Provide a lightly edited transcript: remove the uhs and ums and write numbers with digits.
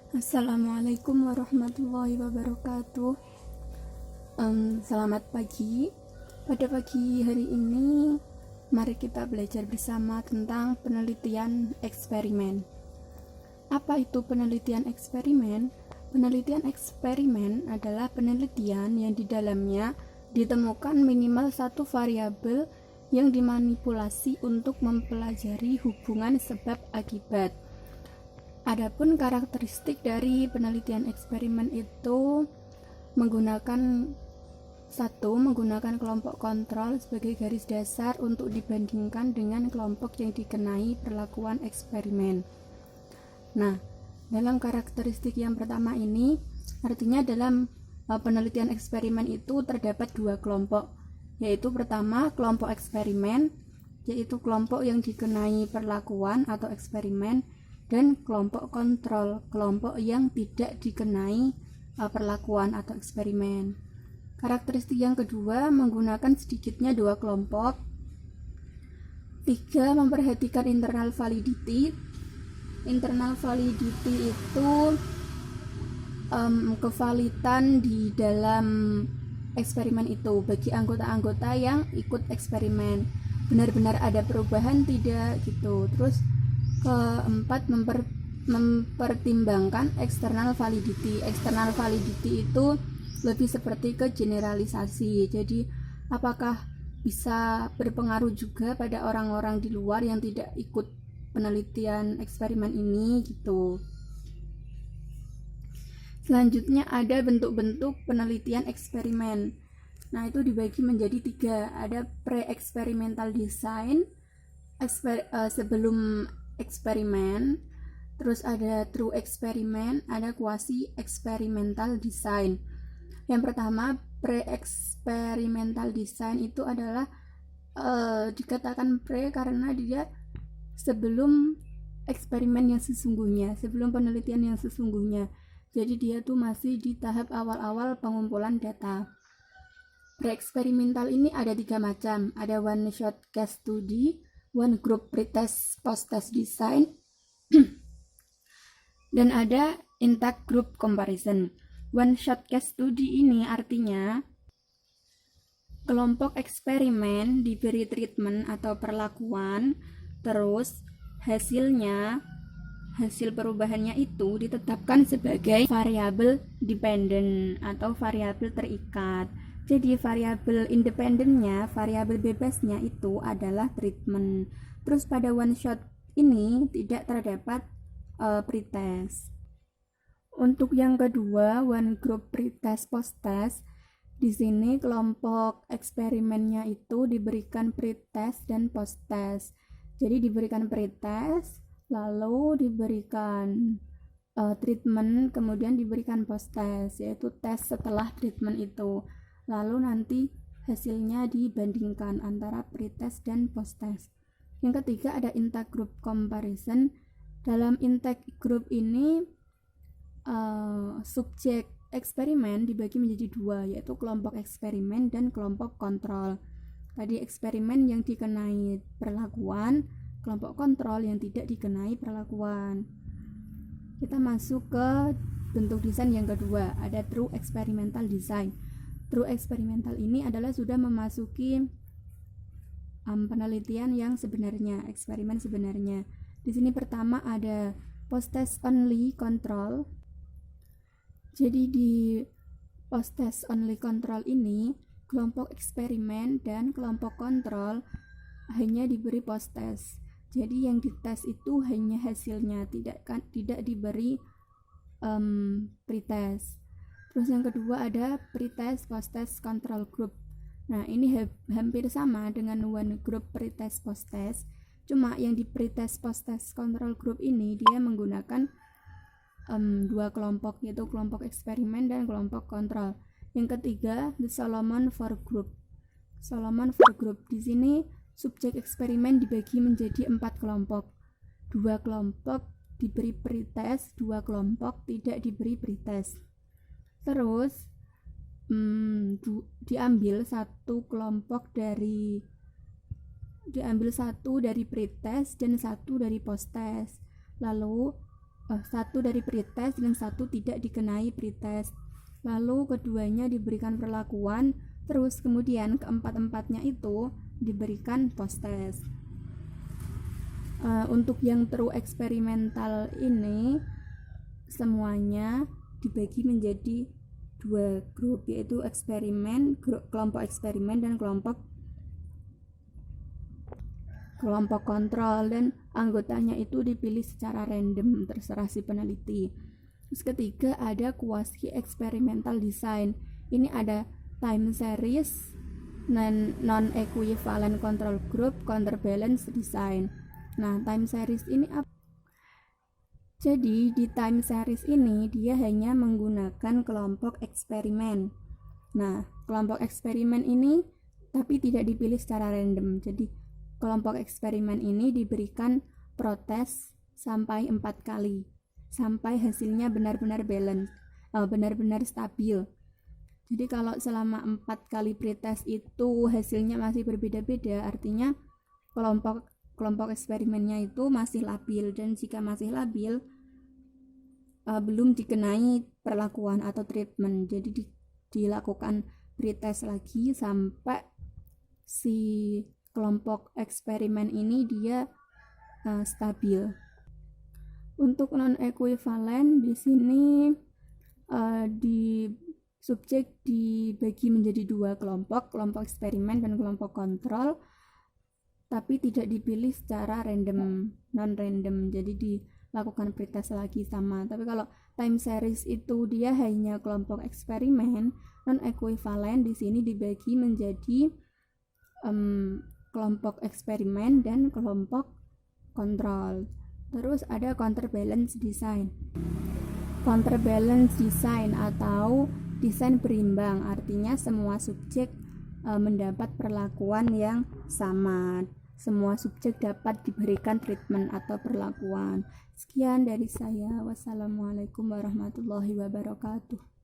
Assalamualaikum warahmatullahi wabarakatuh. Selamat pagi. Pada pagi hari ini, mari kita belajar bersama tentang penelitian eksperimen. Apa itu penelitian eksperimen? Penelitian eksperimen adalah penelitian yang di dalamnya ditemukan minimal satu variabel yang dimanipulasi untuk mempelajari hubungan sebab akibat. Adapun karakteristik dari penelitian eksperimen itu menggunakan kelompok kontrol sebagai garis dasar untuk dibandingkan dengan kelompok yang dikenai perlakuan eksperimen. Nah, dalam karakteristik yang pertama ini, artinya dalam penelitian eksperimen itu terdapat dua kelompok, yaitu pertama kelompok eksperimen, yaitu kelompok yang dikenai perlakuan atau eksperimen, dan kelompok kontrol, kelompok yang tidak dikenai perlakuan atau eksperimen. Karakteristik yang kedua menggunakan sedikitnya dua kelompok. 3. Memperhatikan internal validity. Internal validity itu kevalitan di dalam eksperimen itu bagi anggota-anggota yang ikut eksperimen, benar-benar ada perubahan tidak gitu. Terus keempat, mempertimbangkan external validity. External validity itu lebih seperti ke generalisasi, jadi apakah bisa berpengaruh juga pada orang-orang di luar yang tidak ikut penelitian eksperimen ini gitu. Selanjutnya ada bentuk-bentuk penelitian eksperimen. Nah, itu dibagi menjadi 3. Ada pre-experimental design, sebelum eksperimen, terus ada true experiment, ada quasi experimental design. Yang pertama, pre-experimental design itu adalah dikatakan pre karena dia sebelum eksperimen yang sesungguhnya, sebelum penelitian yang sesungguhnya. Jadi dia tuh masih di tahap awal-awal pengumpulan data. Pre-eksperimental ini ada 3 macam. Ada one shot case study, one group pretest post-test design, dan ada intact group comparison. One shot case study ini artinya kelompok eksperimen diberi treatment atau perlakuan, terus hasil perubahannya itu ditetapkan sebagai variabel dependent atau variabel terikat. Jadi variabel independennya, variabel bebasnya itu adalah treatment. Terus pada one shot ini tidak terdapat pretest. Untuk yang kedua, one group pretest post-test, di sini kelompok eksperimennya itu diberikan pretest dan post-test. Jadi diberikan pretest, lalu diberikan treatment, kemudian diberikan post-test, yaitu tes setelah treatment itu. Lalu nanti hasilnya dibandingkan antara pretest dan post-test. Yang ketiga ada intact group comparison. Dalam intact group ini subjek eksperimen dibagi menjadi 2, yaitu kelompok eksperimen dan kelompok kontrol. Tadi eksperimen yang dikenai perlakuan, kelompok kontrol yang tidak dikenai perlakuan. Kita masuk ke bentuk desain yang kedua, ada true experimental design. True experimental ini adalah sudah memasuki penelitian yang sebenarnya, eksperimen sebenarnya. Di sini pertama ada post-test only control. Jadi di post-test only control ini, kelompok eksperimen dan kelompok kontrol hanya diberi post-test. Jadi yang dites itu hanya hasilnya, tidak diberi pretest. Terus yang kedua ada pretest post-test control group. Nah, ini hampir sama dengan one group pretest post-test. Cuma yang di pretest post-test control group ini dia menggunakan 2 kelompok, yaitu kelompok eksperimen dan kelompok kontrol. Yang ketiga, the Solomon Four Group. Solomon Four Group di sini subjek eksperimen dibagi menjadi 4 kelompok. 2 kelompok diberi pretest, 2 kelompok tidak diberi pretest. Terus diambil satu dari pretest dan satu dari post-test. Lalu satu dari pretest dan satu tidak dikenai pretest. Lalu keduanya diberikan perlakuan, terus kemudian keempat-empatnya itu diberikan post test. Untuk yang true eksperimental ini semuanya dibagi menjadi 2 grup, yaitu kelompok eksperimen dan kelompok kontrol, dan anggotanya itu dipilih secara random, terserah si peneliti. Terus ketiga ada quasi experimental design. Ini ada time series, non equivalent control group, counterbalance design. Nah, time series ini apa? Jadi di time series ini dia hanya menggunakan kelompok eksperimen. Nah, kelompok eksperimen ini tapi tidak dipilih secara random. Jadi kelompok eksperimen ini diberikan protes sampai 4 kali sampai hasilnya benar-benar balance, benar-benar stabil. Jadi kalau selama 4 kali pretest itu hasilnya masih berbeda-beda, artinya kelompok eksperimennya itu masih labil, dan jika masih labil belum dikenai perlakuan atau treatment. Jadi dilakukan pretest lagi sampai si kelompok eksperimen ini dia stabil. Untuk non equivalent di sini di subjek dibagi menjadi 2 kelompok eksperimen dan kelompok kontrol, tapi tidak dipilih secara random, non random. Jadi dilakukan pretest lagi sama. Tapi kalau time series itu dia hanya kelompok eksperimen, non equivalent di sini dibagi menjadi kelompok eksperimen dan kelompok kontrol. Terus ada counterbalance design. Counterbalance design atau desain berimbang, artinya semua subjek mendapat perlakuan yang sama. Semua subjek dapat diberikan treatment atau perlakuan. Sekian dari saya. Wassalamualaikum warahmatullahi wabarakatuh.